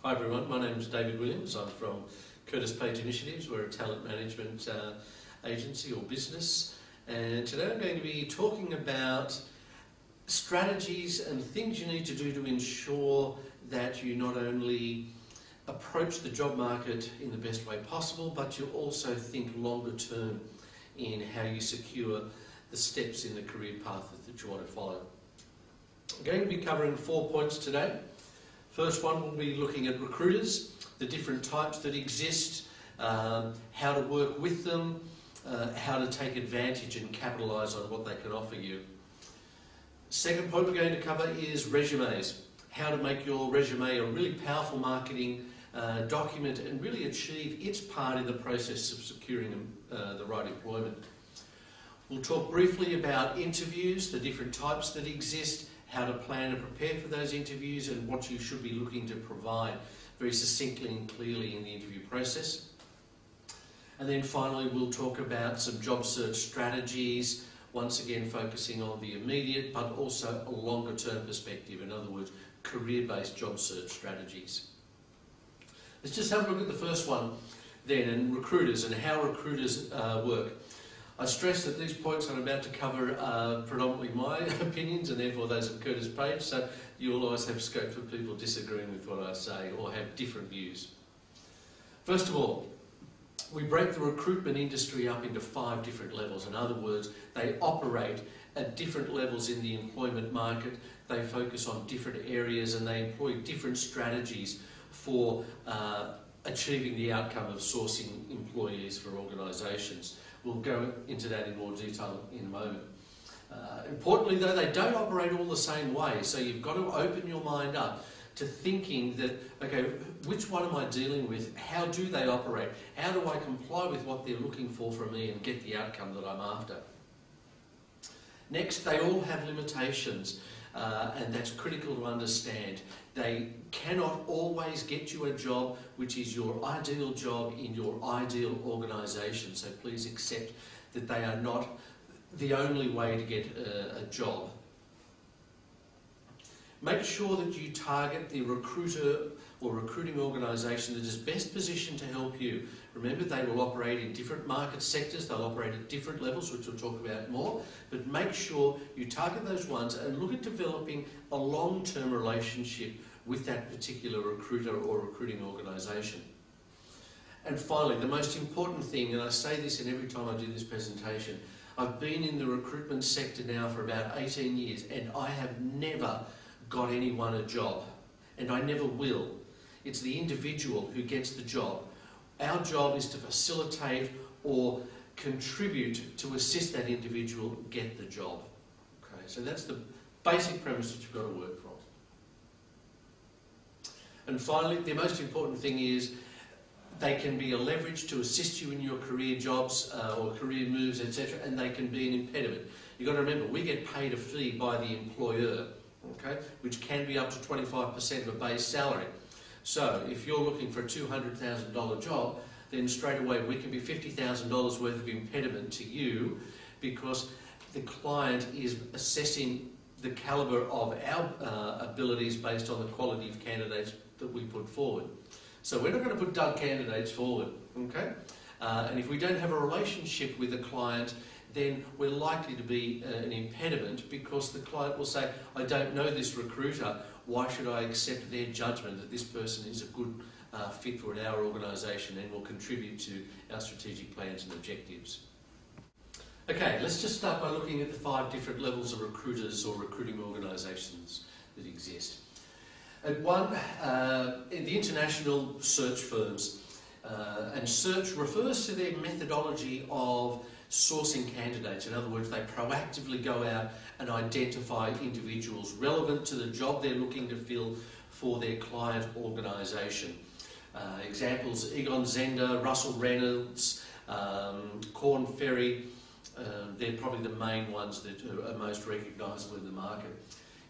Hi everyone, my name is David Williams. I'm from Kurtis, Paige Initiatives. We're a talent management agency or business, and today I'm going to be talking about strategies and things you need to do to ensure that you not only approach the job market in the best way possible, but you also think longer term in how you secure the steps in the career path that you want to follow. I'm going to be covering 4 points today. First one, we'll be looking at recruiters, the different types that exist, how to work with them, how to take advantage and capitalise on what they can offer you. Second point we're going to cover is resumes, how to make your resume a really powerful marketing document and really achieve its part in the process of securing the right employment. We'll talk briefly about interviews, the different types that exist, how to plan and prepare for those interviews and what you should be looking to provide very succinctly and clearly in the interview process. And then finally we'll talk about some job search strategies, once again focusing on the immediate but also a longer term perspective, in other words career-based job search strategies. Let's just have a look at the first one then, and recruiters and how recruiters work. I stress that these points I'm about to cover are predominantly my opinions and therefore those of Kurtis Paige, so you'll always have scope for people disagreeing with what I say or have different views. First of all, we break the recruitment industry up into 5 different levels. In other words, they operate at different levels in the employment market, they focus on different areas and they employ different strategies for achieving the outcome of sourcing employees for organisations. We'll go into that in more detail in a moment. Importantly though, they don't operate all the same way, so you've got to open your mind up to thinking that, okay, which one am I dealing with? How do they operate? How do I comply with what they're looking for from me and get the outcome that I'm after? Next, they all have limitations, and that's critical to understand. They cannot always get you a job which is your ideal job in your ideal organisation, so please accept that they are not the only way to get a job. Make sure that you target the recruiter or recruiting organisation that is best positioned to help you. Remember, they will operate in different market sectors, they'll operate at different levels, which we'll talk about more, but make sure you target those ones and look at developing a long-term relationship with that particular recruiter or recruiting organisation. And finally, the most important thing, and I say this in every time I do this presentation, I've been in the recruitment sector now for about 18 years and I have never got anyone a job, and I never will. It's the individual who gets the job. Our job is to facilitate or contribute to assist that individual get the job. Okay, so that's the basic premise that you've got to work from. And finally, the most important thing is they can be a leverage to assist you in your career jobs or career moves, etc., and they can be an impediment. You've got to remember, we get paid a fee by the employer, okay, which can be up to 25% of a base salary. So if you're looking for a $200,000 job, then straight away we can be $50,000 worth of impediment to you because the client is assessing the calibre of our abilities based on the quality of candidates that we put forward. So we're not going to put dud candidates forward, okay? And if we don't have a relationship with the client, then we're likely to be an impediment because the client will say, I don't know this recruiter, why should I accept their judgment that this person is a good fit for our organisation and will contribute to our strategic plans and objectives. Okay, let's just start by looking at the 5 different levels of recruiters or recruiting organisations that exist. At one, in the international search firms, and search refers to their methodology of sourcing candidates. In other words, they proactively go out and identify individuals relevant to the job they're looking to fill for their client organisation. Examples, Egon Zehnder, Russell Reynolds, Korn Ferry, they're probably the main ones that are most recognisable in the market.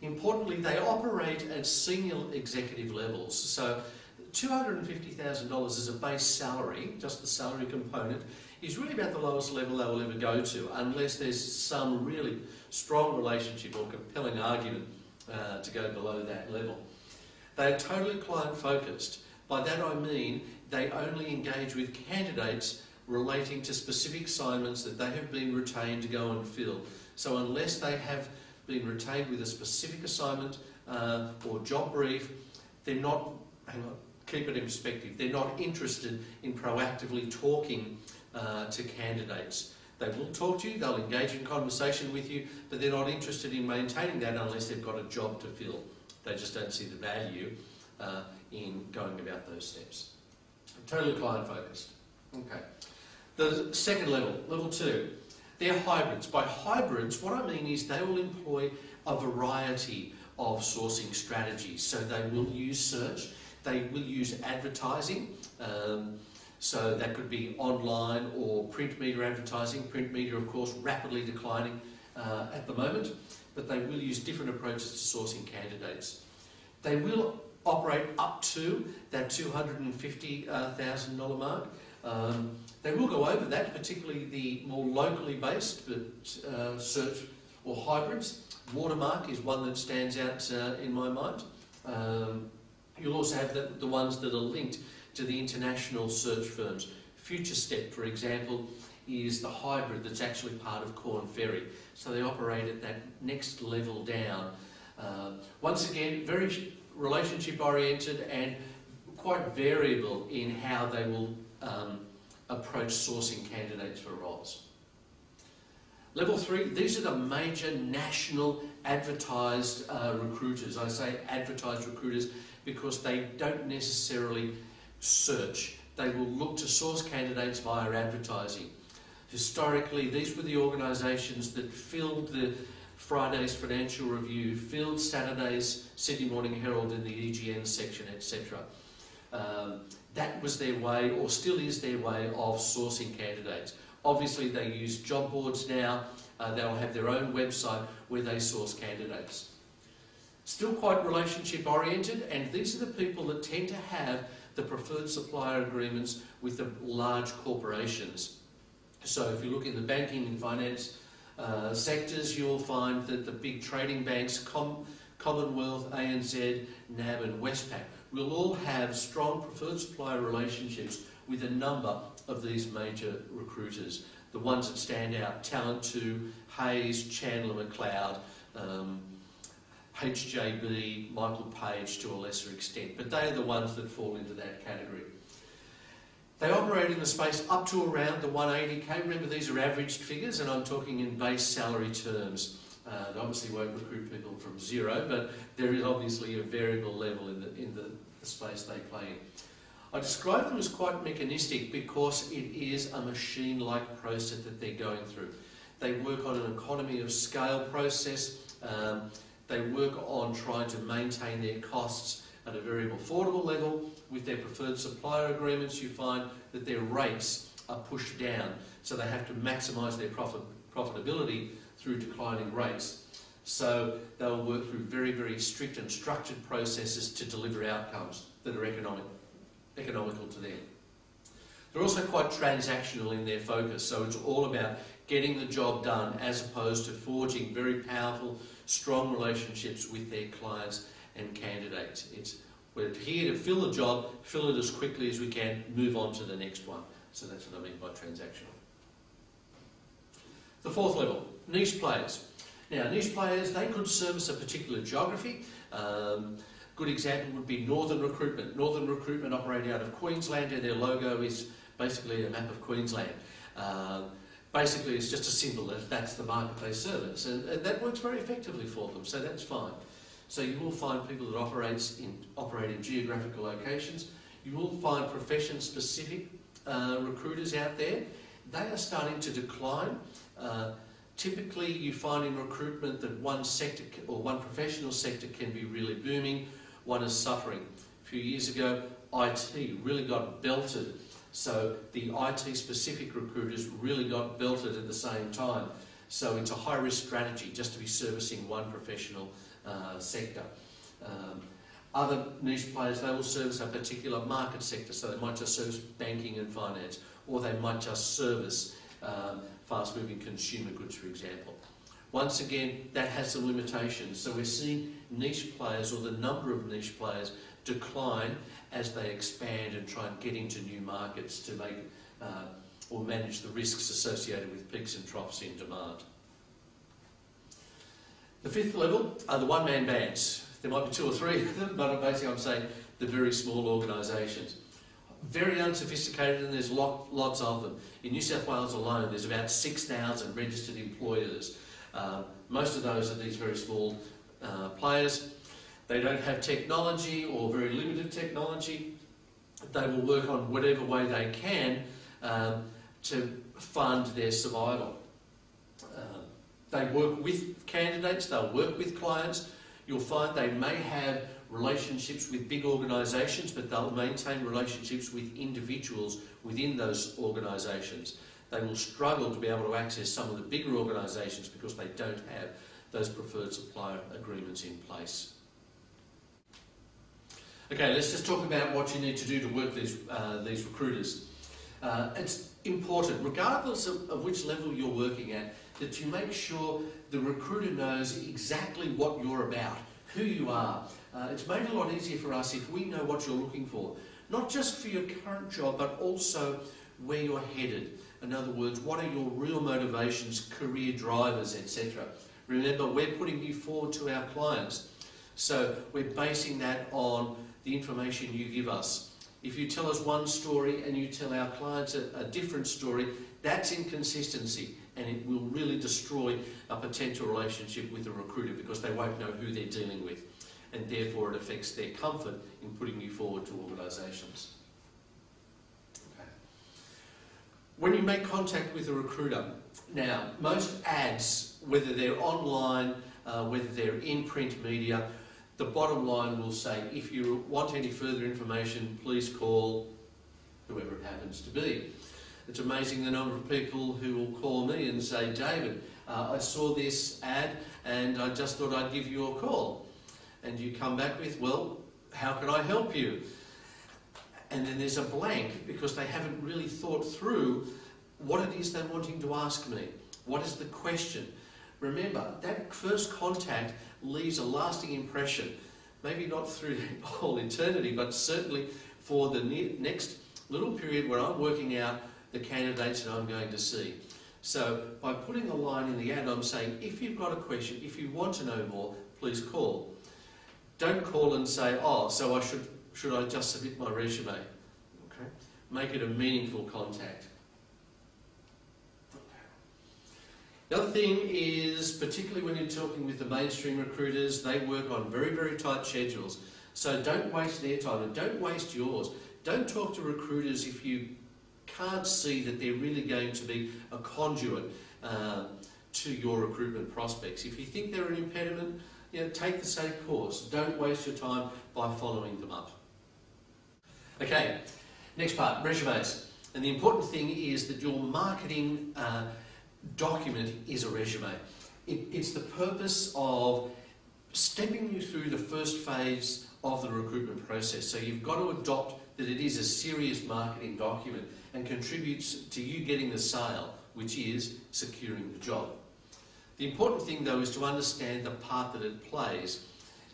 Importantly, they operate at senior executive levels, so $250,000 as a base salary, just the salary component, is really about the lowest level they will ever go to, unless there's some really strong relationship or compelling argument to go below that level. They are totally client-focused. By that I mean they only engage with candidates relating to specific assignments that they have been retained to go and fill. So unless they have been retained with a specific assignment or job brief, they're not, keep it in perspective, they're not interested in proactively talking to candidates. They will talk to you, they'll engage in conversation with you, but they're not interested in maintaining that unless they've got a job to fill. They just don't see the value in going about those steps. Totally client focused. Okay. The second level, level 2, they're hybrids. By hybrids, what I mean is they will employ a variety of sourcing strategies. So they will use search, they will use advertising, so that could be online or print media advertising. Print media, of course, rapidly declining at the moment, but they will use different approaches to sourcing candidates. They will operate up to that $250,000 mark. They will go over that, particularly the more locally based search or hybrids. Watermark is one that stands out in my mind. You'll also have the ones that are linked to the international search firms. Future Step, for example, is the hybrid that's actually part of Korn Ferry. So they operate at that next level down. Once again, very relationship oriented and quite variable in how they will approach sourcing candidates for roles. Level 3, these are the major national advertised recruiters. I say advertised recruiters because they don't necessarily search. They will look to source candidates via advertising. Historically, these were the organisations that filled the Friday's Financial Review, filled Saturday's Sydney Morning Herald in the EGN section, etc. That was their way, or still is their way, of sourcing candidates. Obviously, they use job boards now. They'll have their own website where they source candidates. Still quite relationship oriented, and these are the people that tend to have the preferred supplier agreements with the large corporations. So if you look in the banking and finance sectors, you'll find that the big trading banks, Commonwealth, ANZ, NAB and Westpac, will all have strong preferred supplier relationships with a number of these major recruiters. The ones that stand out, Talent2, Hayes, Chandler McLeod, HJB, Michael Paige to a lesser extent, but they are the ones that fall into that category. They operate in the space up to around the 180k. Remember, these are averaged figures, and I'm talking in base salary terms. They obviously won't recruit people from zero, but there is obviously a variable level in the space they play in. I describe them as quite mechanistic because it is a machine-like process that they're going through. They work on an economy of scale process. They work on trying to maintain their costs at a very affordable level. With their preferred supplier agreements, you find that their rates are pushed down, so they have to maximise their profitability through declining rates. So they'll work through very, very strict and structured processes to deliver outcomes that are economical to them. They're also quite transactional in their focus, so it's all about getting the job done as opposed to forging very powerful, strong relationships with their clients and candidates. We're here to fill the job, fill it as quickly as we can, move on to the next one. So that's what I mean by transactional. The fourth level, niche players. Now, niche players, they could service a particular geography. Good example would be Northern Recruitment. Northern Recruitment operate out of Queensland, and their logo is basically a map of Queensland. Basically, it's just a symbol that that's the market they service, and that works very effectively for them, so that's fine. So you will find people that operate in geographical locations. You will find profession-specific recruiters out there. They are starting to decline. Typically, you find in recruitment that one sector or one professional sector can be really booming, one is suffering. A few years ago, IT really got belted. So the IT-specific recruiters really got belted at the same time. So it's a high-risk strategy just to be servicing one professional sector. Other niche players, they will service a particular market sector, so they might just service banking and finance, or they might just service fast-moving consumer goods, for example. Once again, that has some limitations, so we're seeing niche players, or the number of niche players, decline as they expand and try and get into new markets to make or manage the risks associated with peaks and troughs in demand. The fifth level are the one-man bands. There might be two or three of them, but basically I'm saying the very small organisations. Very unsophisticated, and there's lots of them. In New South Wales alone, there's about 6,000 registered employers. Most of those are these very small players. They don't have technology or very limited technology. They will work on whatever way they can to fund their survival. They work with candidates, they'll work with clients. You'll find they may have relationships with big organisations, but they'll maintain relationships with individuals within those organisations. They will struggle to be able to access some of the bigger organisations because they don't have those preferred supplier agreements in place. Okay, let's just talk about what you need to do to work these recruiters. It's important, regardless of which level you're working at, that you make sure the recruiter knows exactly what you're about, who you are. It's made a lot easier for us if we know what you're looking for, not just for your current job, but also where you're headed. In other words, what are your real motivations, career drivers, etc. Remember, we're putting you forward to our clients, so we're basing that on the information you give us. If you tell us one story and you tell our clients a different story, that's inconsistency, and it will really destroy a potential relationship with a recruiter because they won't know who they're dealing with, and therefore it affects their comfort in putting you forward to organisations. Okay. When you make contact with a recruiter, now most ads, whether they're online, whether they're in print media, the bottom line will say, if you want any further information, please call whoever it happens to be. It's amazing the number of people who will call me and say, David, I saw this ad and I just thought I'd give you a call. And you come back with, well, how can I help you? And then there's a blank because they haven't really thought through what it is they're wanting to ask me. What is the question? Remember, that first contact leaves a lasting impression, maybe not through all eternity, but certainly for the next little period where I'm working out the candidates that I'm going to see. So by putting a line in the ad, I'm saying, if you've got a question, if you want to know more, please call. Don't call and say, oh, so should I just submit my resume? Okay. Make it a meaningful contact. The other thing is, particularly when you're talking with the mainstream recruiters, they work on very, very tight schedules. So don't waste their time and don't waste yours. Don't talk to recruiters if you can't see that they're really going to be a conduit to your recruitment prospects. If you think they're an impediment, take the safe course. Don't waste your time by following them up. Okay, next part, resumes. And the important thing is that your marketing document is a resume. It's the purpose of stepping you through the first phase of the recruitment process. So you've got to adopt that it is a serious marketing document and contributes to you getting the sale, which is securing the job. The important thing though is to understand the part that it plays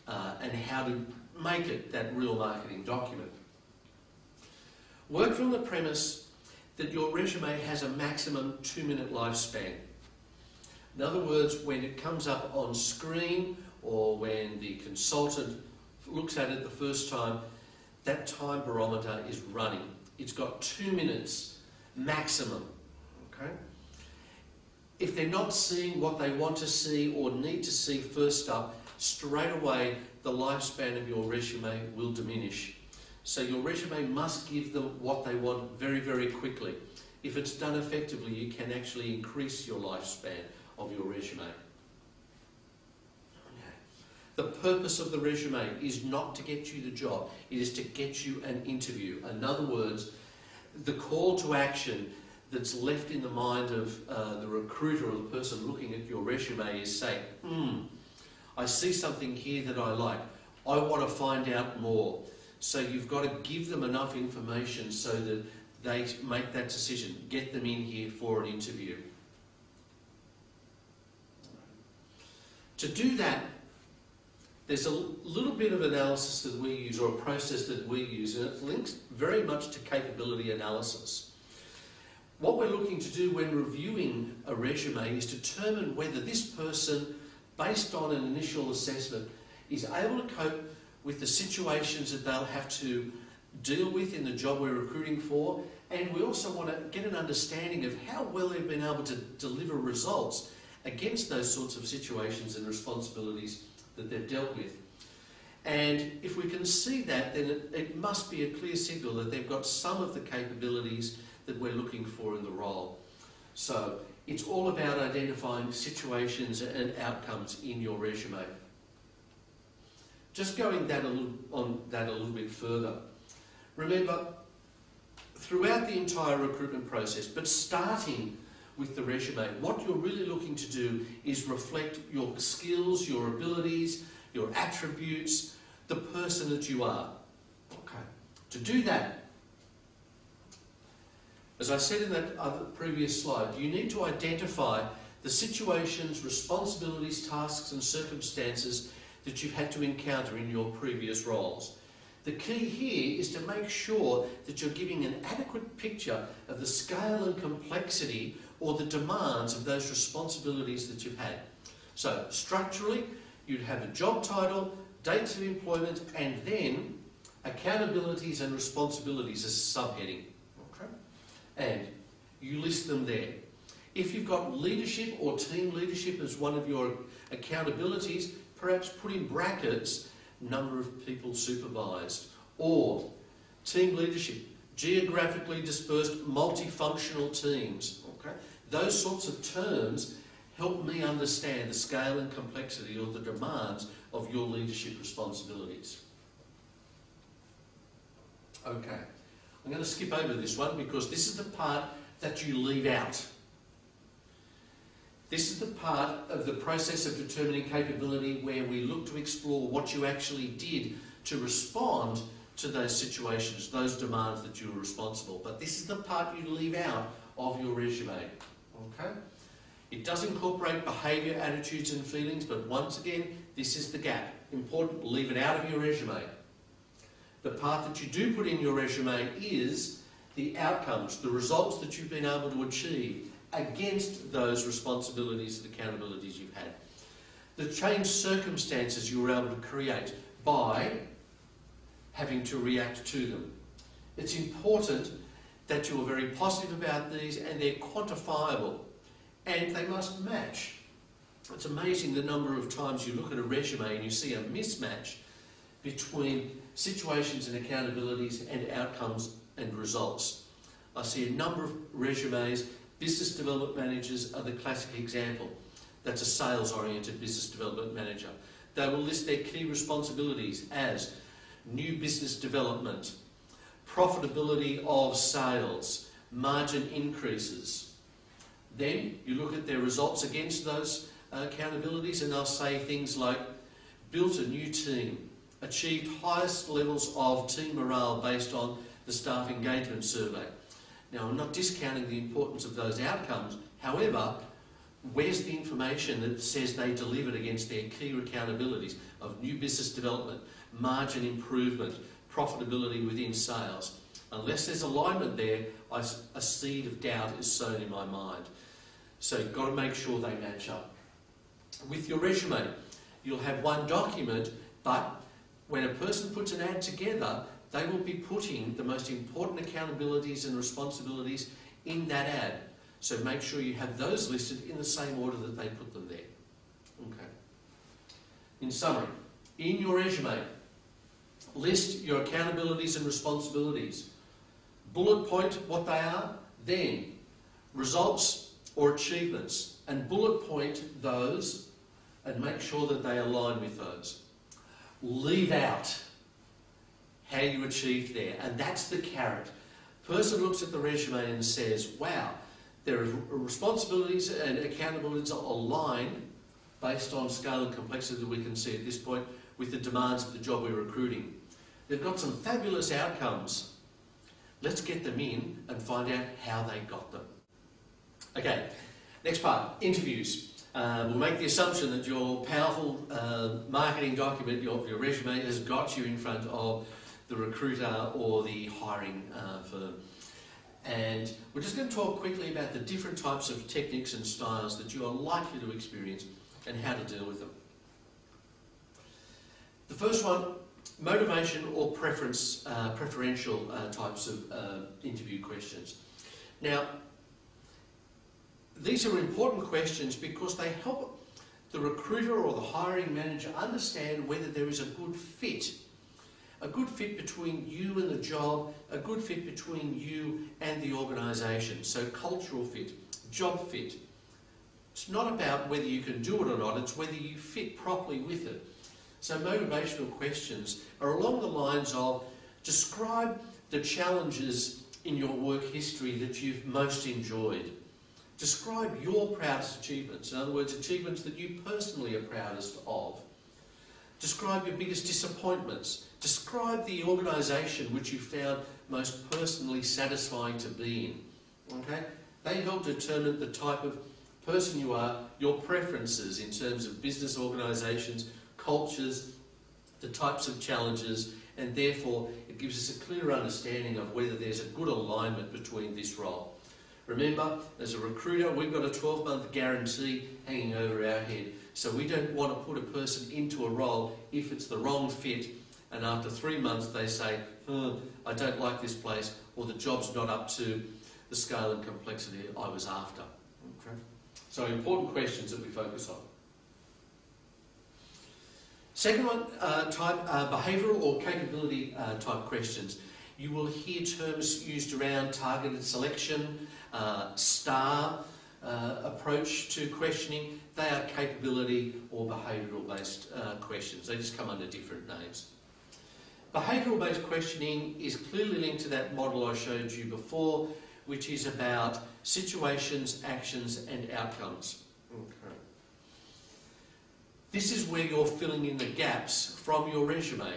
and how to make it that real marketing document. Work from the premise that your resume has a maximum 2-minute lifespan. In other words, when it comes up on screen or when the consultant looks at it the first time, that time barometer is running. It's got 2 minutes maximum. Okay? If they're not seeing what they want to see or need to see first up, straight away the lifespan of your resume will diminish. So your resume must give them what they want very, very quickly. If it's done effectively, you can actually increase your lifespan of your resume. Okay. The purpose of the resume is not to get you the job, it is to get you an interview. In other words, the call to action that's left in the mind of the recruiter or the person looking at your resume is saying, I see something here that I like. I want to find out more. So you've got to give them enough information so that they make that decision. Get them in here for an interview. To do that, there's a little bit of analysis that we use, or a process that we use, and it links very much to capability analysis. What we're looking to do when reviewing a resume is determine whether this person, based on an initial assessment, is able to cope with the situations that they'll have to deal with in the job we're recruiting for, and we also want to get an understanding of how well they've been able to deliver results against those sorts of situations and responsibilities that they've dealt with. And if we can see that, then it must be a clear signal that they've got some of the capabilities that we're looking for in the role. So it's all about identifying situations and outcomes in your resume. Just going on that a little bit further. Remember, throughout the entire recruitment process, but starting with the resume, what you're really looking to do is reflect your skills, your abilities, your attributes, the person that you are. Okay. To do that, as I said in that other previous slide, you need to identify the situations, responsibilities, tasks and circumstances that you've had to encounter in your previous roles. The key here is to make sure that you're giving an adequate picture of the scale and complexity or the demands of those responsibilities that you've had. So structurally, you'd have a job title, dates of employment, and then accountabilities and responsibilities as a subheading. Okay? And you list them there. If you've got leadership or team leadership as one of your accountabilities, perhaps put in brackets number of people supervised, or team leadership, geographically dispersed multifunctional teams. Okay? Those sorts of terms help me understand the scale and complexity or the demands of your leadership responsibilities. Okay, I'm going to skip over this one because this is the part that you leave out. This is the part of the process of determining capability where we look to explore what you actually did to respond to those situations, those demands that you were responsible. But this is the part you leave out of your resume. Okay? It does incorporate behaviour, attitudes and feelings, but once again, this is the gap. Important, leave it out of your resume. The part that you do put in your resume is the outcomes, the results that you've been able to achieve against those responsibilities and accountabilities you've had. The changed circumstances you were able to create by having to react to them. It's important that you are very positive about these and they're quantifiable and they must match. It's amazing the number of times you look at a resume and you see a mismatch between situations and accountabilities and outcomes and results. I see a number of resumes. Business development managers are the classic example. That's a sales-oriented business development manager. They will list their key responsibilities as new business development, profitability of sales, margin increases. Then you look at their results against those accountabilities and they'll say things like built a new team, achieved highest levels of team morale based on the staff engagement survey. Now, I'm not discounting the importance of those outcomes. However, where's the information that says they delivered against their key accountabilities of new business development, margin improvement, profitability within sales? Unless there's alignment there, a seed of doubt is sown in my mind. So you've got to make sure they match up. With your resume, you'll have one document, but when a person puts an ad together, they will be putting the most important accountabilities and responsibilities in that ad. So make sure you have those listed in the same order that they put them there. Okay. In summary, in your resume, list your accountabilities and responsibilities. Bullet point what they are, then results or achievements, and bullet point those and make sure that they align with those. Leave out how you achieved there, and that's the carrot. Person looks at the resume and says, wow, their responsibilities and accountabilities are aligned based on scale and complexity that we can see at this point with the demands of the job we're recruiting. They've got some fabulous outcomes. Let's get them in and find out how they got them. Okay, next part, interviews. we'll make the assumption that your powerful marketing document, your resume, has got you in front of the recruiter or the hiring firm. And we're just going to talk quickly about the different types of techniques and styles that you are likely to experience and how to deal with them. The first one, motivation or preferential types of interview questions. Now, these are important questions because they help the recruiter or the hiring manager understand whether there is a good fit between you and the job, a good fit between you and the organisation. So cultural fit, job fit. It's not about whether you can do it or not, it's whether you fit properly with it. So motivational questions are along the lines of, describe the challenges in your work history that you've most enjoyed. Describe your proudest achievements, in other words, achievements that you personally are proudest of. Describe your biggest disappointments. Describe the organisation which you found most personally satisfying to be in. Okay? They help determine the type of person you are, your preferences in terms of business organisations, cultures, the types of challenges, and therefore it gives us a clear understanding of whether there's a good alignment between this role. Remember, as a recruiter, we've got a 12-month guarantee hanging over our head. So we don't want to put a person into a role if it's the wrong fit, and after 3 months they say, I don't like this place, or the job's not up to the scale and complexity I was after. Okay? So important questions that we focus on. Second one, behavioural or capability type questions. You will hear terms used around targeted selection, STAR approach to questioning. They are capability or behavioural based questions. They just come under different names. Behavioural based questioning is clearly linked to that model I showed you before, which is about situations, actions and outcomes. Okay. This is where you're filling in the gaps from your resume,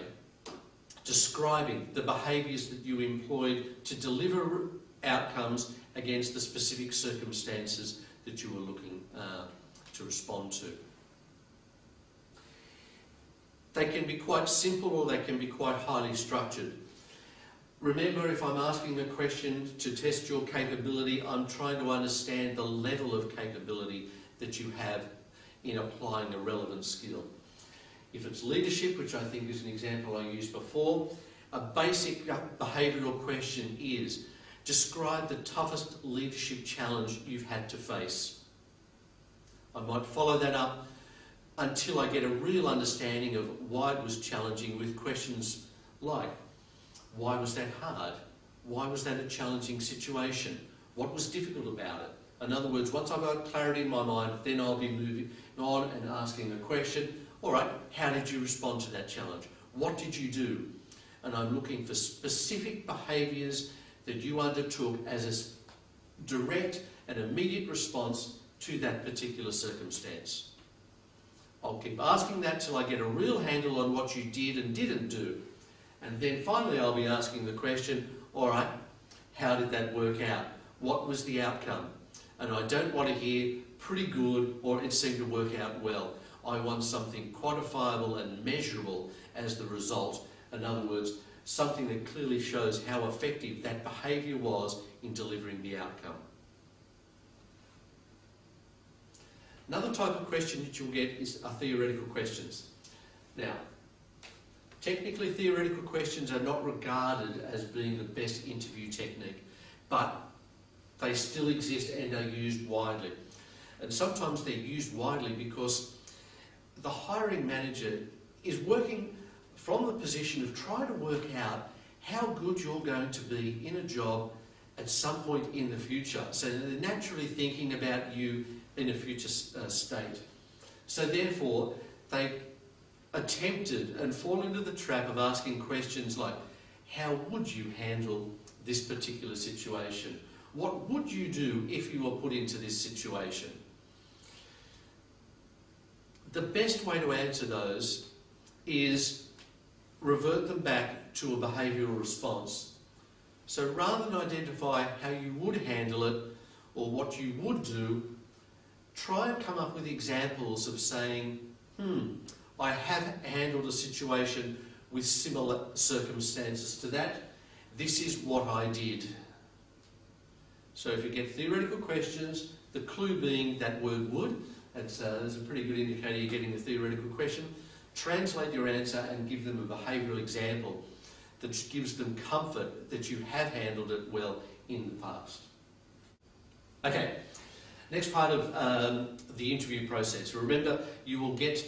describing the behaviours that you employed to deliver outcomes against the specific circumstances that you were looking to respond to. They can be quite simple or they can be quite highly structured. Remember, if I'm asking a question to test your capability, I'm trying to understand the level of capability that you have in applying a relevant skill. If it's leadership, which I think is an example I used before, a basic behavioural question is, describe the toughest leadership challenge you've had to face. I might follow that up until I get a real understanding of why it was challenging with questions like, why was that hard? Why was that a challenging situation? What was difficult about it? In other words, once I've got clarity in my mind, then I'll be moving on and asking a question. All right, how did you respond to that challenge? What did you do? And I'm looking for specific behaviours that you undertook as a direct and immediate response to that particular circumstance. I'll keep asking that till I get a real handle on what you did and didn't do. And then finally I'll be asking the question, all right, how did that work out? What was the outcome? And I don't want to hear pretty good or it seemed to work out well. I want something quantifiable and measurable as the result. In other words, something that clearly shows how effective that behaviour was in delivering the outcome. Another type of question that you'll get are theoretical questions. Now, technically theoretical questions are not regarded as being the best interview technique, but they still exist and are used widely. And sometimes they're used widely because the hiring manager is working from the position of trying to work out how good you're going to be in a job at some point in the future. So they're naturally thinking about you in a future state. So therefore, they attempted and fall into the trap of asking questions like, how would you handle this particular situation? What would you do if you were put into this situation? The best way to answer those is revert them back to a behavioural response. So rather than identify how you would handle it or what you would do, try and come up with examples of saying, I have handled a situation with similar circumstances to that. This is what I did. So if you get theoretical questions, the clue being that word would, that's a pretty good indicator you're getting a theoretical question. Translate your answer and give them a behavioural example that gives them comfort that you have handled it well in the past. Okay, next part of the interview process. Remember, you will get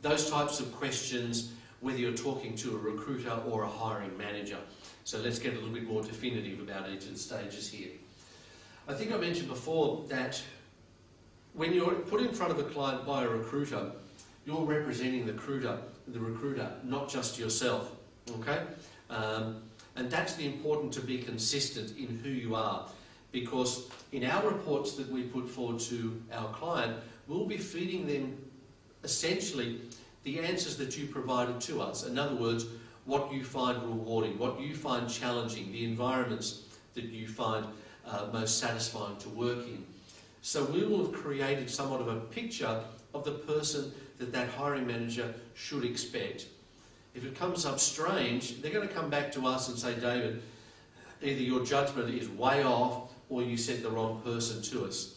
those types of questions whether you're talking to a recruiter or a hiring manager. So let's get a little bit more definitive about each of the stages here. I think I mentioned before that when you're put in front of a client by a recruiter, you're representing the recruiter, not just yourself, okay? And that's the important to be consistent in who you are, because in our reports that we put forward to our client, we'll be feeding them essentially the answers that you provided to us. In other words, what you find rewarding, what you find challenging, the environments that you find most satisfying to work in. So we will have created somewhat of a picture of the person that hiring manager should expect. If it comes up strange, they're going to come back to us and say, David, either your judgment is way off or you sent the wrong person to us.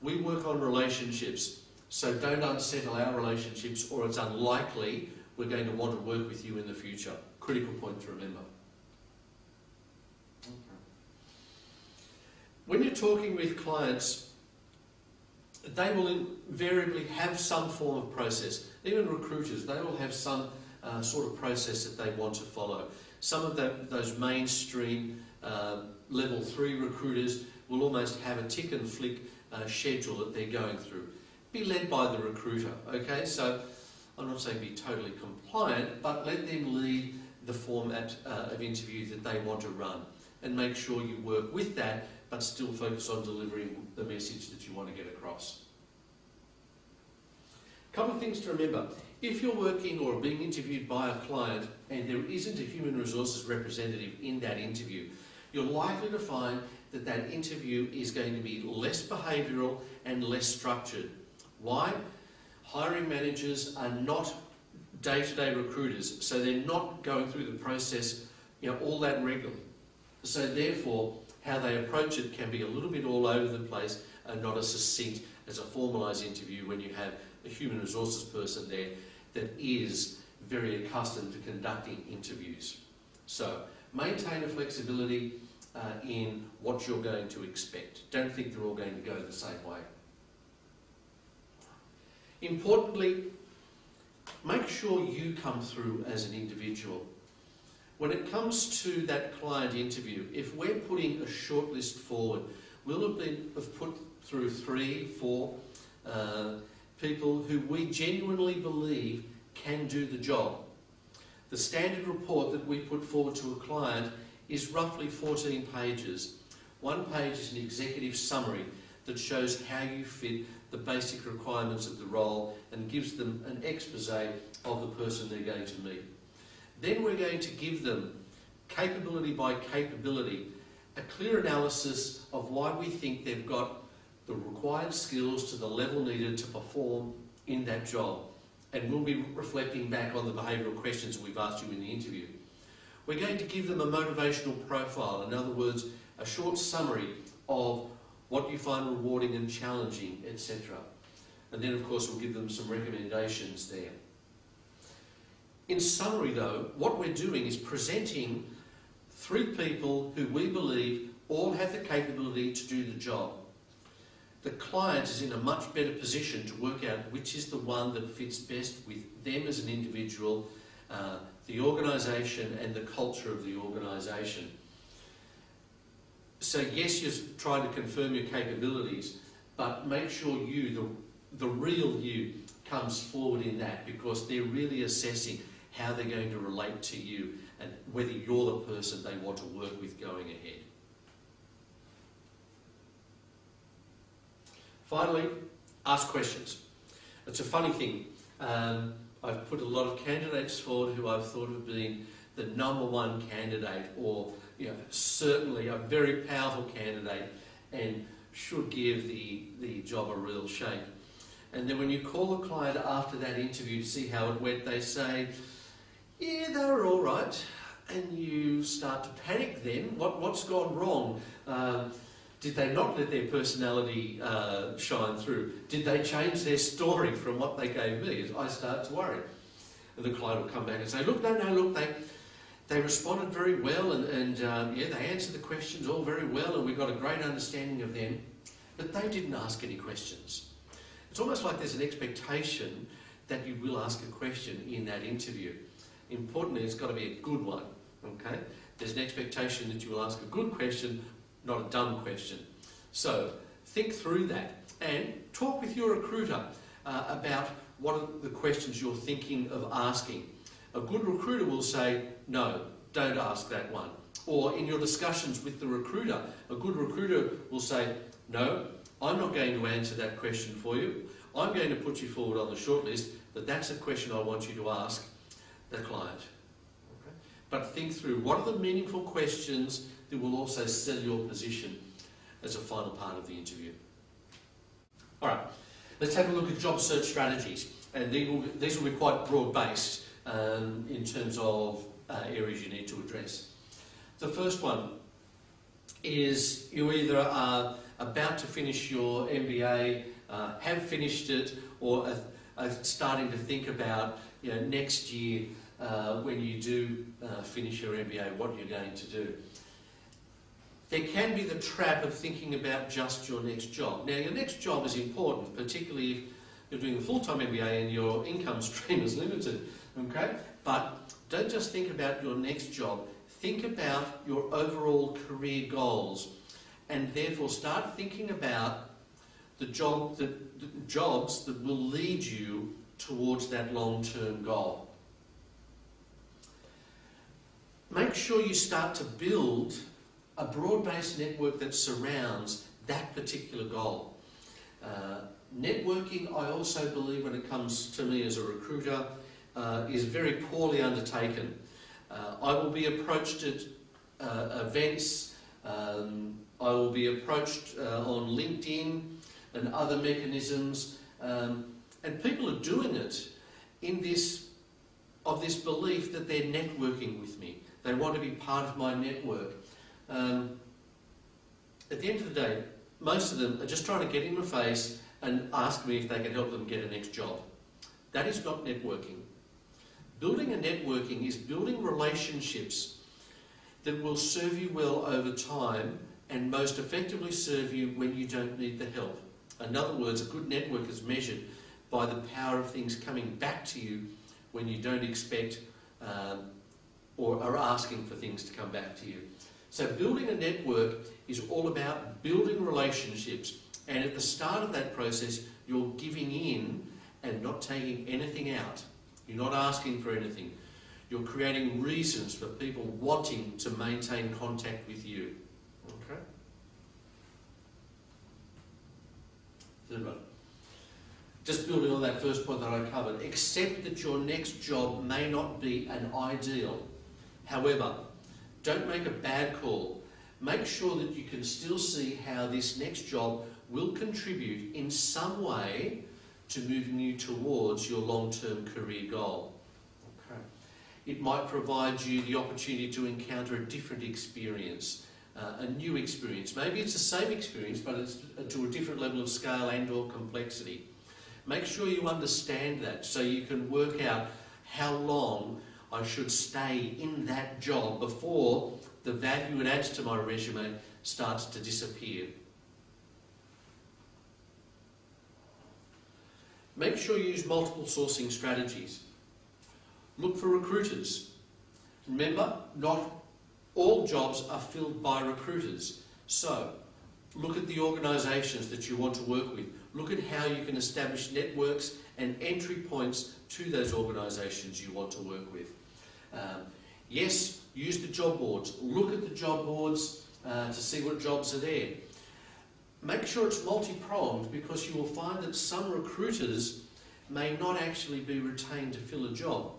We work on relationships, so don't unsettle our relationships or it's unlikely we're going to want to work with you in the future. Critical point to remember. Okay. When you're talking with clients, they will invariably have some form of process. Even recruiters, they will have some sort of process that they want to follow. Some of those mainstream level 3 recruiters will almost have a tick and flick schedule that they're going through. Be led by the recruiter, okay? So I'm not saying be totally compliant, but let them lead the format of interview that they want to run and make sure you work with that but still focus on delivering the message that you want to get across. A couple of things to remember. If you're working or being interviewed by a client and there isn't a human resources representative in that interview, you're likely to find that that interview is going to be less behavioural and less structured. Why? Hiring managers are not day-to-day recruiters, so they're not going through the process, all that regularly. So therefore, how they approach it can be a little bit all over the place and not as succinct as a formalised interview when you have a human resources person there that is very accustomed to conducting interviews. So maintain a flexibility in what you're going to expect. Don't think they're all going to go the same way. Importantly, make sure you come through as an individual. When it comes to that client interview, if we're putting a shortlist forward, we'll have put through 3, 4 people who we genuinely believe can do the job. The standard report that we put forward to a client is roughly 14 pages. 1 page is an executive summary that shows how you fit the basic requirements of the role and gives them an expose of the person they're going to meet. Then we're going to give them, capability by capability, a clear analysis of why we think they've got the required skills to the level needed to perform in that job. And we'll be reflecting back on the behavioural questions we've asked you in the interview. We're going to give them a motivational profile, in other words, a short summary of what you find rewarding and challenging, etc. And then, of course, we'll give them some recommendations there. In summary, though, what we're doing is presenting 3 people who we believe all have the capability to do the job. The client is in a much better position to work out which is the one that fits best with them as an individual, the organisation and the culture of the organisation. So yes, you're trying to confirm your capabilities, but make sure you, the real you, comes forward in that, because they're really assessing how they're going to relate to you and whether you're the person they want to work with going ahead. Finally, ask questions. It's a funny thing. I've put a lot of candidates forward who I've thought have been the #1 candidate, or certainly a very powerful candidate, and should give the job a real shake. And then when you call the client after that interview to see how it went, they say, yeah, they were all right. And you start to panic then. What's gone wrong? Did they not let their personality shine through? Did they change their story from what they gave me? I start to worry. And the client will come back and say, look, they responded very well and yeah, they answered the questions all very well and we got a great understanding of them, but they didn't ask any questions. It's almost like there's an expectation that you will ask a question in that interview. Importantly, it's got to be a good one, okay? There's an expectation that you will ask a good question, not a dumb question. So think through that and talk with your recruiter about what are the questions you're thinking of asking. A good recruiter will say, no, don't ask that one. Or in your discussions with the recruiter, a good recruiter will say, no, I'm not going to answer that question for you. I'm going to put you forward on the shortlist, but that's a question I want you to ask the client. Okay? But think through what are the meaningful questions that will also sell your position as a final part of the interview. All right, let's have a look at job search strategies. And these will be quite broad-based in terms of areas you need to address. The first one is you either are about to finish your MBA, have finished it, or are starting to think about next year when you do finish your MBA, what you're going to do. There can be the trap of thinking about just your next job. Now, your next job is important, particularly if you're doing a full-time MBA and your income stream is limited, okay? But don't just think about your next job. Think about your overall career goals, and therefore start thinking about the jobs that will lead you towards that long-term goal. Make sure you start to build a broad-based network that surrounds that particular goal. Networking, I also believe, when it comes to me as a recruiter, is very poorly undertaken. I will be approached at events, I will be approached on LinkedIn and other mechanisms, and people are doing it in this belief that they're networking with me. They want to be part of my network. At the end of the day, most of them are just trying to get in my face and ask me if they can help them get a next job. That is not networking. Building a networking is building relationships that will serve you well over time and most effectively serve you when you don't need the help. In other words, a good network is measured by the power of things coming back to you when you don't expect or are asking for things to come back to you. So building a network is all about building relationships, and at the start of that process you're giving in and not taking anything out. You're not asking for anything. You're creating reasons for people wanting to maintain contact with you. Okay? Third one. Just building on that first point that I covered, accept that your next job may not be an ideal. However, don't make a bad call. Make sure that you can still see how this next job will contribute in some way to moving you towards your long-term career goal. Okay. It might provide you the opportunity to encounter a different experience, a new experience. Maybe it's the same experience, but it's to a different level of scale and or complexity. Make sure you understand that so you can work out how long I should stay in that job before the value it adds to my resume starts to disappear. Make sure you use multiple sourcing strategies. Look for recruiters. Remember, not all jobs are filled by recruiters. So, look at the organisations that you want to work with. Look at how you can establish networks and entry points to those organisations you want to work with. Yes, use the job boards. Look at the job boards to see what jobs are there. Make sure it's multi-pronged, because you will find that some recruiters may not actually be retained to fill a job.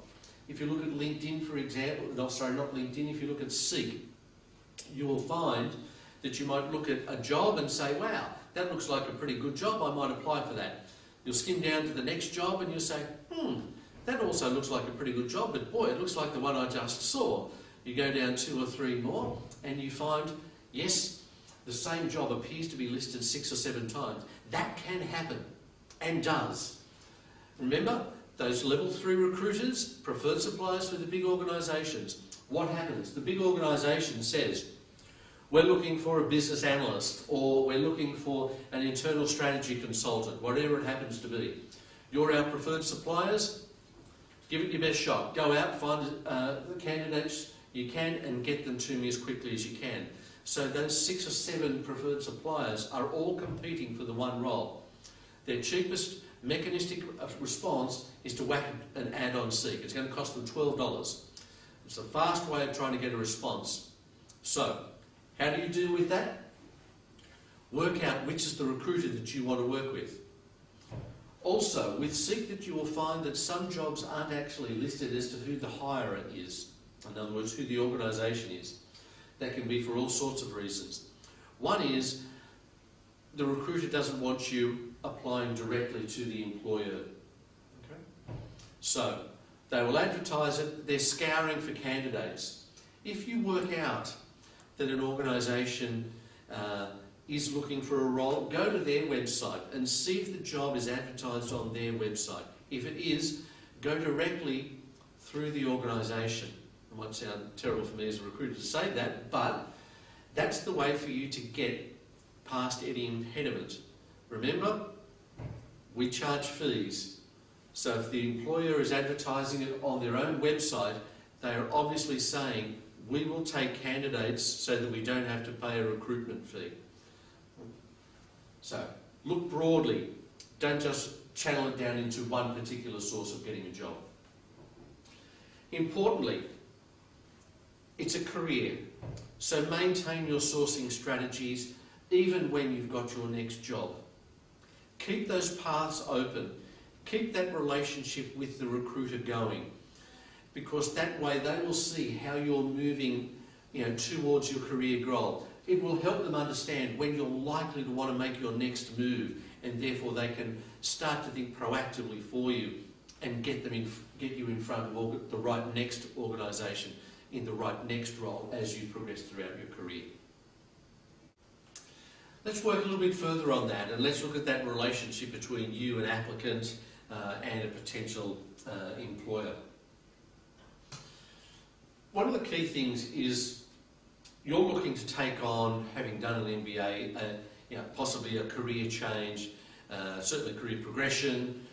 If you look at LinkedIn, for example, if you look at Seek, you will find that you might look at a job and say, wow, that looks like a pretty good job, I might apply for that. You'll skim down to the next job and you'll say, that also looks like a pretty good job, but boy, it looks like the one I just saw. You go down 2 or 3 more and you find, yes, the same job appears to be listed 6 or 7 times. That can happen, and does. Remember, those level 3 recruiters, preferred suppliers for the big organisations. What happens? The big organisation says, we're looking for a business analyst, or we're looking for an internal strategy consultant, whatever it happens to be. You're our preferred suppliers, give it your best shot. Go out, find the candidates you can and get them to me as quickly as you can. So those 6 or 7 preferred suppliers are all competing for the one role. Their cheapest mechanistic response is to whack an ad on Seek. It's going to cost them $12. It's a fast way of trying to get a response. So, how do you deal with that? Work out which is the recruiter that you want to work with. Also, with Seek that you will find that some jobs aren't actually listed as to who the hirer is. In other words, who the organisation is. That can be for all sorts of reasons. One is the recruiter doesn't want you applying directly to the employer. Okay? So, they will advertise it, they're scouring for candidates. If you work out that an organisation is looking for a role, go to their website and see if the job is advertised on their website. If it is, go directly through the organisation. It might sound terrible for me as a recruiter to say that, but that's the way for you to get past any impediment. Remember, we charge fees. So if the employer is advertising it on their own website, they are obviously saying, we will take candidates so that we don't have to pay a recruitment fee. So, look broadly. Don't just channel it down into one particular source of getting a job. Importantly, it's a career. So maintain your sourcing strategies even when you've got your next job. Keep those paths open. Keep that relationship with the recruiter going, because that way they will see how you're moving, towards your career goal. It will help them understand when you're likely to want to make your next move, and therefore they can start to think proactively for you and get you in front of the right next organisation, in the right next role as you progress throughout your career. Let's work a little bit further on that, and let's look at that relationship between you, an applicant, and a potential employer. One of the key things is you're looking to take on, having done an MBA, possibly a career change, certainly career progression.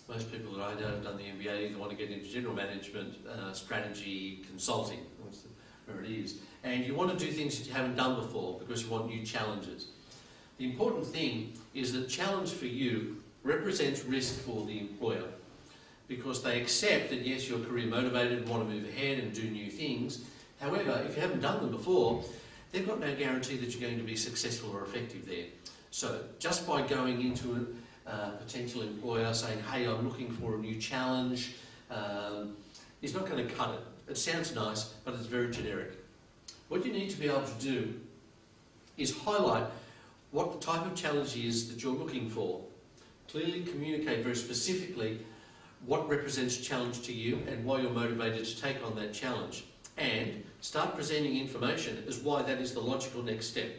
Most people that I know have done the MBA either want to get into general management, strategy, consulting, where it is. And you want to do things that you haven't done before because you want new challenges. The important thing is that challenge for you represents risk for the employer, because they accept that yes, you're career motivated and want to move ahead and do new things. However, if you haven't done them before, they've got no guarantee that you're going to be successful or effective there. So just by going into a potential employer saying, hey, I'm looking for a new challenge, is not going to cut it. It sounds nice, but it's very generic. What you need to be able to do is highlight what the type of challenge is that you're looking for. Clearly communicate very specifically what represents challenge to you and why you're motivated to take on that challenge. And start presenting information as why that is the logical next step.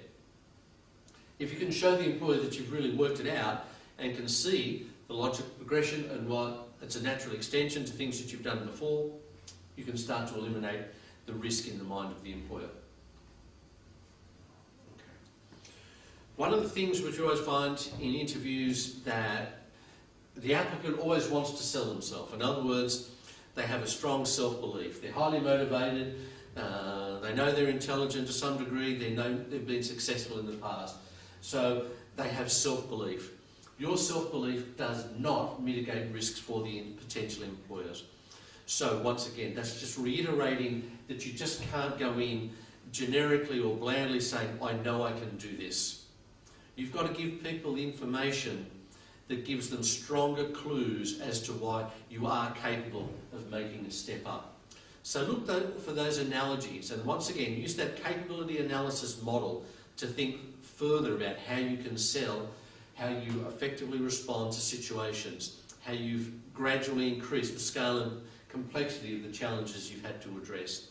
If you can show the employer that you've really worked it out and can see the logical progression and why it's a natural extension to things that you've done before, you can start to eliminate the risk in the mind of the employer. Okay. One of the things which you always find in interviews that the applicant always wants to sell themselves. In other words, they have a strong self-belief. They're highly motivated, they know they're intelligent to some degree, they know they've been successful in the past. So they have self-belief. Your self-belief does not mitigate risks for the potential employers. So once again, that's just reiterating that you just can't go in generically or blandly saying, I know I can do this. You've got to give people information that gives them stronger clues as to why you are capable of making a step up. So look for those analogies, and once again, use that capability analysis model to think further about how you can sell, how you effectively respond to situations, how you've gradually increased the scale and complexity of the challenges you've had to address,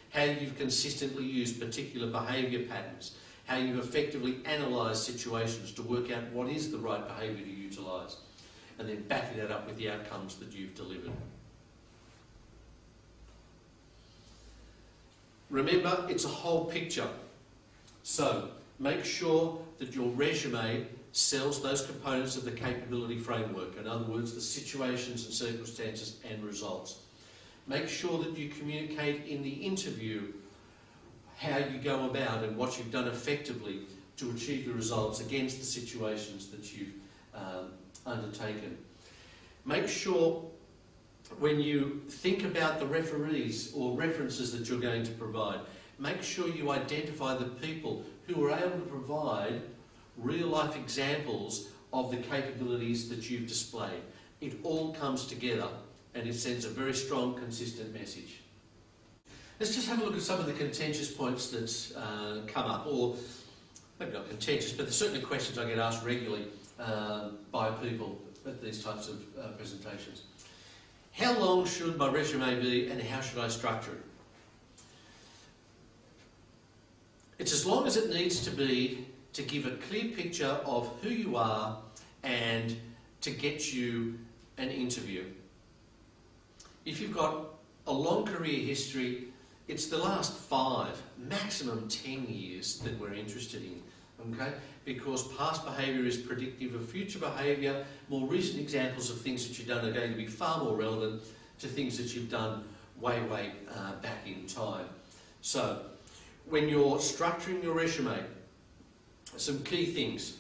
how you've consistently used particular behaviour patterns, how you effectively analyse situations to work out what is the right behaviour to utilise, and then backing that up with the outcomes that you've delivered. Remember, it's a whole picture. So make sure that your resume sells those components of the capability framework. In other words, the situations and circumstances and results. Make sure that you communicate in the interview how you go about and what you've done effectively to achieve the results against the situations that you've undertaken. Make sure when you think about the referees or references that you're going to provide, make sure you identify the people who are able to provide real-life examples of the capabilities that you've displayed. It all comes together and it sends a very strong, consistent message. Let's just have a look at some of the contentious points that come up, or maybe not contentious, but there's certainly questions I get asked regularly by people at these types of presentations. How long should my resume be and how should I structure it? It's as long as it needs to be to give a clear picture of who you are and to get you an interview. If you've got a long career history, it's the last 5, maximum 10 years that we're interested in, okay? Because past behaviour is predictive of future behaviour. More recent examples of things that you've done are going to be far more relevant to things that you've done way back in time. So, when you're structuring your resume, some key things.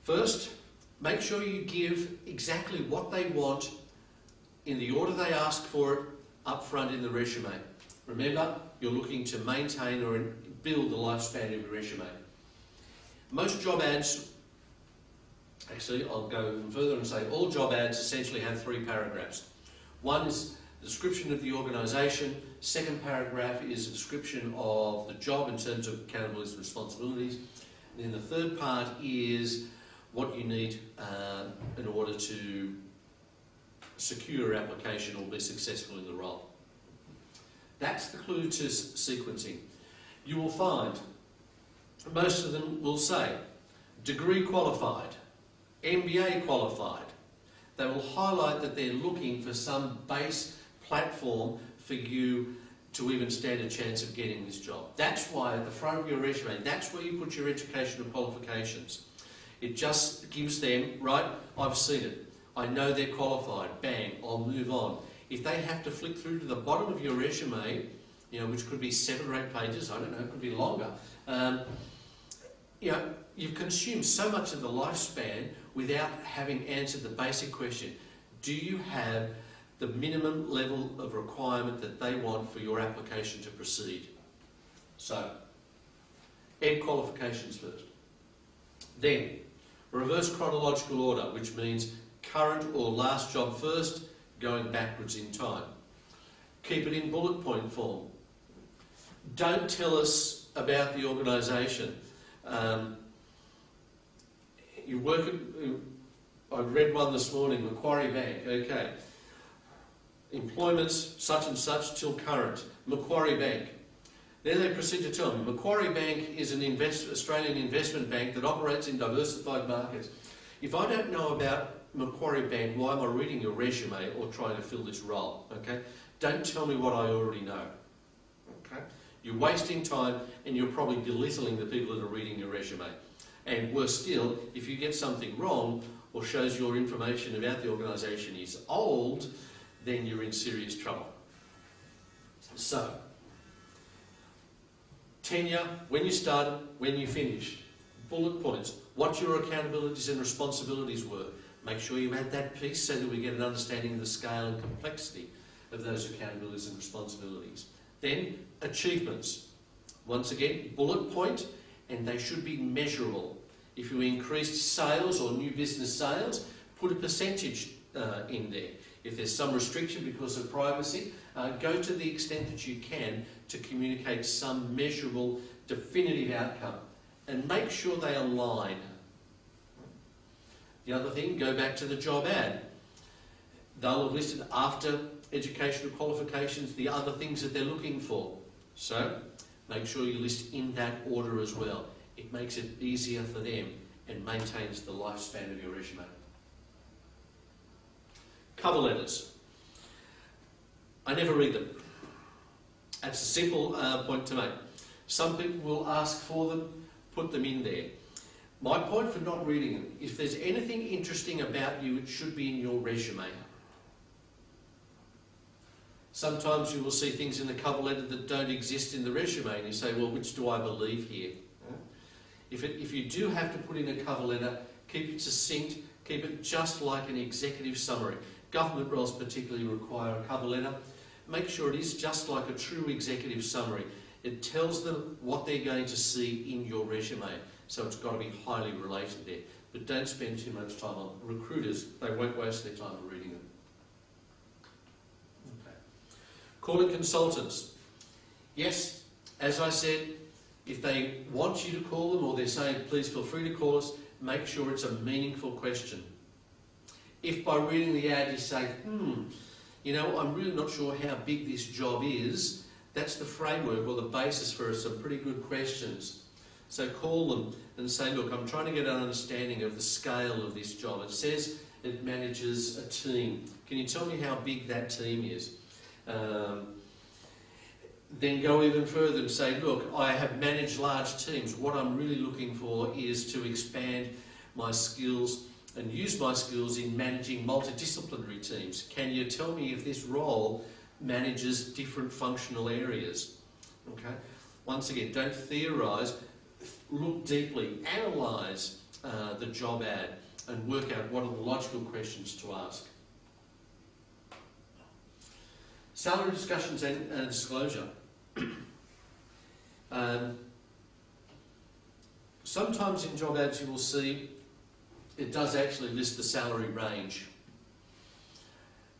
First, make sure you give exactly what they want in the order they ask for it up front in the resume. Remember, you're looking to maintain or build the lifespan of your resume. Most job ads, actually I'll go even further and say all job ads essentially have 3 paragraphs. One is the description of the organisation, second paragraph is a description of the job in terms of accountabilities and responsibilities, and then the third part is what you need in order to secure your application or be successful in the role. That's the clue to sequencing. You will find most of them will say degree qualified, MBA qualified. They will highlight that they're looking for some base platform for you to even stand a chance of getting this job. That's why at the front of your resume, that's where you put your educational qualifications. It just gives them, right, I've seen it. I know they're qualified. Bang, I'll move on. If they have to flick through to the bottom of your resume, you know, which could be 7 or 8 pages, I don't know, it could be longer. You know, you've consumed so much of the lifespan without having answered the basic question. Do you have the minimum level of requirement that they want for your application to proceed? So, ed qualifications first. Then, reverse chronological order, which means current or last job first, going backwards in time. Keep it in bullet point form. Don't tell us about the organisation. You work at, I read one this morning, Macquarie Bank, okay. Employment's such and such till current, Macquarie Bank. Then they proceed to tell me, Macquarie Bank is an Australian investment bank that operates in diversified markets. If I don't know about Macquarie Bank, why am I reading your resume or trying to fill this role? Okay? Don't tell me what I already know. Okay? You're wasting time and you're probably belittling the people that are reading your resume. And worse still, if you get something wrong or shows your information about the organisation is old, then you're in serious trouble. So, tenure, when you started, when you finished, bullet points, what your accountabilities and responsibilities were. Make sure you add that piece so that we get an understanding of the scale and complexity of those accountabilities and responsibilities. Then, achievements. Once again, bullet point, and they should be measurable. If you increased sales or new business sales, put a percentage in there. If there's some restriction because of privacy, go to the extent that you can to communicate some measurable, definitive outcome. and make sure they align. The other thing, go back to the job ad. They'll have listed after educational qualifications the other things that they're looking for. So make sure you list in that order as well. It makes it easier for them and maintains the lifespan of your resume. Cover letters. I never read them. That's a simple point to make. Some people will ask for them, put them in there. My point for not reading them, if there's anything interesting about you, it should be in your resume. Sometimes you will see things in the cover letter that don't exist in the resume, and you say, well, which do I believe here? If you do have to put in a cover letter, keep it succinct, keep it just like an executive summary. Government roles particularly require a cover letter. Make sure it is just like a true executive summary. It tells them what they're going to see in your resume, so it's got to be highly related there. But don't spend too much time on recruiters. They won't waste their time reading them. Okay. Calling consultants. Yes, as I said, if they want you to call them or they're saying, please feel free to call us, make sure it's a meaningful question. If by reading the ad you say, you know, I'm really not sure how big this job is, that's the framework or the basis for some pretty good questions. So call them and say, look, I'm trying to get an understanding of the scale of this job. It says it manages a team. Can you tell me how big that team is? Then go even further and say, look, I have managed large teams. What I'm really looking for is to expand my skills and use my skills in managing multidisciplinary teams. Can you tell me if this role manages different functional areas? Okay. Once again, don't theorise. Look deeply, analyse the job ad and work out what are the logical questions to ask. Salary discussions and disclosure. Sometimes in job ads you will see it does actually list the salary range.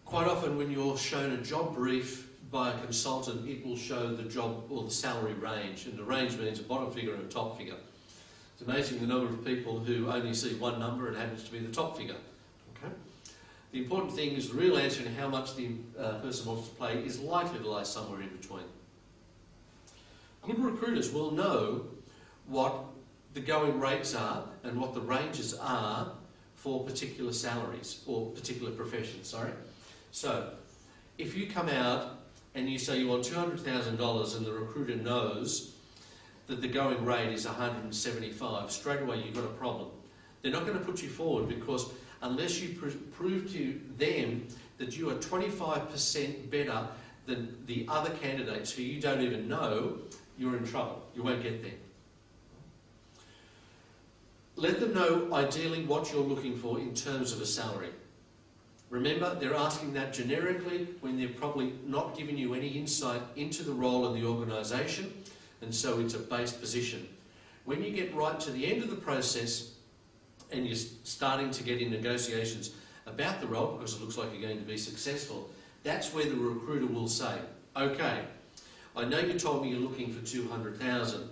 Quite often when you're shown a job brief by a consultant, it will show the job or the salary range, and the range means a bottom figure and a top figure. It's amazing the number of people who only see one number and happens to be the top figure. Okay? The important thing is the real answer and how much the person wants to pay is likely to lie somewhere in between. Good recruiters will know what the going rates are and what the ranges are for particular salaries or particular professions, So, if you come out and you say you want $200,000 and the recruiter knows that the going rate is 175, straight away you've got a problem. They're not going to put you forward because unless you prove to them that you are 25% better than the other candidates who you don't even know, you're in trouble. You won't get there. Let them know ideally what you're looking for in terms of a salary. Remember, they're asking that generically when they're probably not giving you any insight into the role of the organisation, and so it's a base position. When you get right to the end of the process and you're starting to get in negotiations about the role, because it looks like you're going to be successful, that's where the recruiter will say, okay, I know you told me you're looking for $200,000.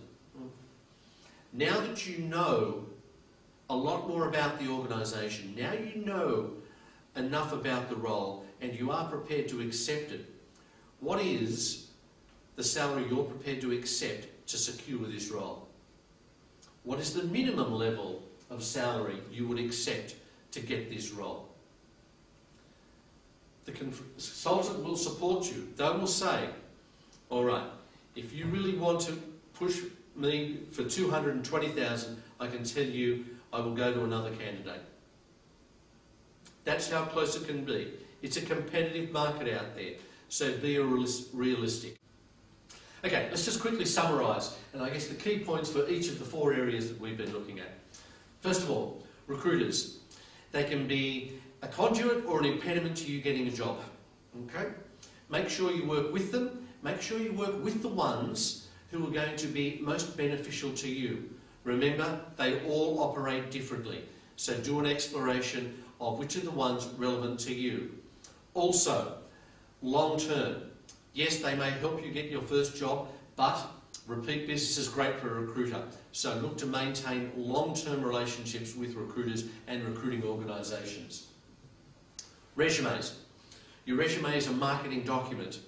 Now that you know a lot more about the organisation, now you know enough about the role and you are prepared to accept it, what is the salary you're prepared to accept to secure this role? What is the minimum level of salary you would accept to get this role? The consultant will support you. They will say, all right, if you really want to push me for $220,000, I can tell you I will go to another candidate. That's how close it can be. It's a competitive market out there, so be realistic. Okay, let's just quickly summarise, and I guess the key points for each of the 4 areas that we've been looking at. First of all, recruiters. They can be a conduit or an impediment to you getting a job. Okay? Make sure you work with them. Make sure you work with the ones who are going to be most beneficial to you. Remember, they all operate differently, so do an exploration of which are the ones relevant to you. Also, long term. Yes, they may help you get your first job, but Repeat business is great for a recruiter, so look to maintain long-term relationships with recruiters and recruiting organisations. Resumes. Your resume is a marketing document.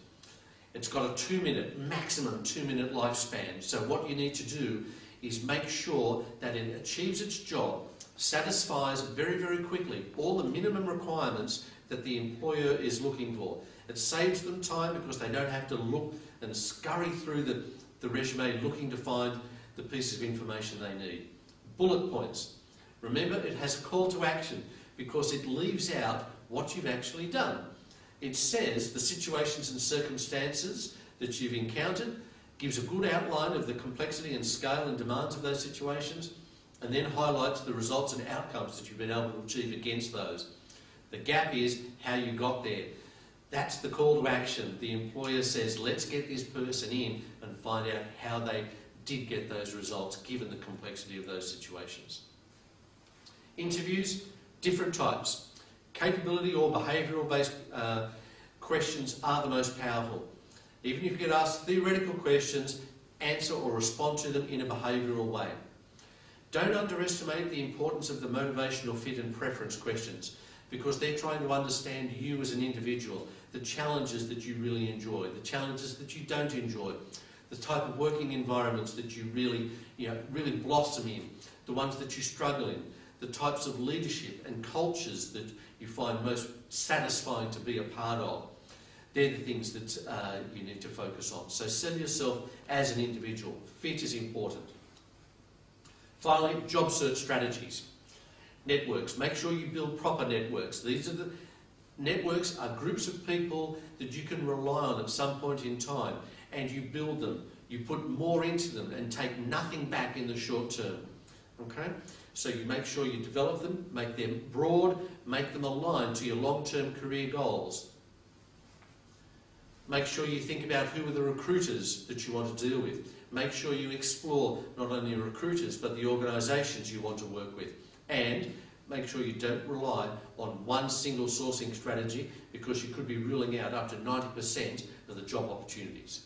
It's got a maximum 2-minute lifespan. So what you need to do is make sure that it achieves its job, satisfies very, very quickly all the minimum requirements that the employer is looking for. It saves them time because they don't have to look and scurry through the resume looking to find the pieces of information they need. Bullet points. Remember, it has a call to action because it leaves out what you've actually done. It says the situations and circumstances that you've encountered, gives a good outline of the complexity and scale and demands of those situations, and then highlights the results and outcomes that you've been able to achieve against those. The gap is how you got there. That's the call to action. The employer says, let's get this person in and find out how they did get those results given the complexity of those situations. Interviews, different types. Capability or behavioural based questions are the most powerful. Even if you get asked theoretical questions, answer or respond to them in a behavioural way. Don't underestimate the importance of the motivational fit and preference questions because they're trying to understand you as an individual, the challenges that you really enjoy, the challenges that you don't enjoy, the type of working environments that you really blossom in, the ones that you struggle in, the types of leadership and cultures that you find most satisfying to be a part of. They're the things that you need to focus on. So sell yourself as an individual. Fit is important. Finally, job search strategies. Networks. Make sure you build proper networks. These are the networks are groups of people that you can rely on at some point in time, and you build them. You put more into them and take nothing back in the short term. Okay? So you make sure you develop them, make them broad, make them aligned to your long-term career goals. Make sure you think about who are the recruiters that you want to deal with. Make sure you explore not only recruiters but the organisations you want to work with. And make sure you don't rely on one single sourcing strategy because you could be ruling out up to 90% of the job opportunities.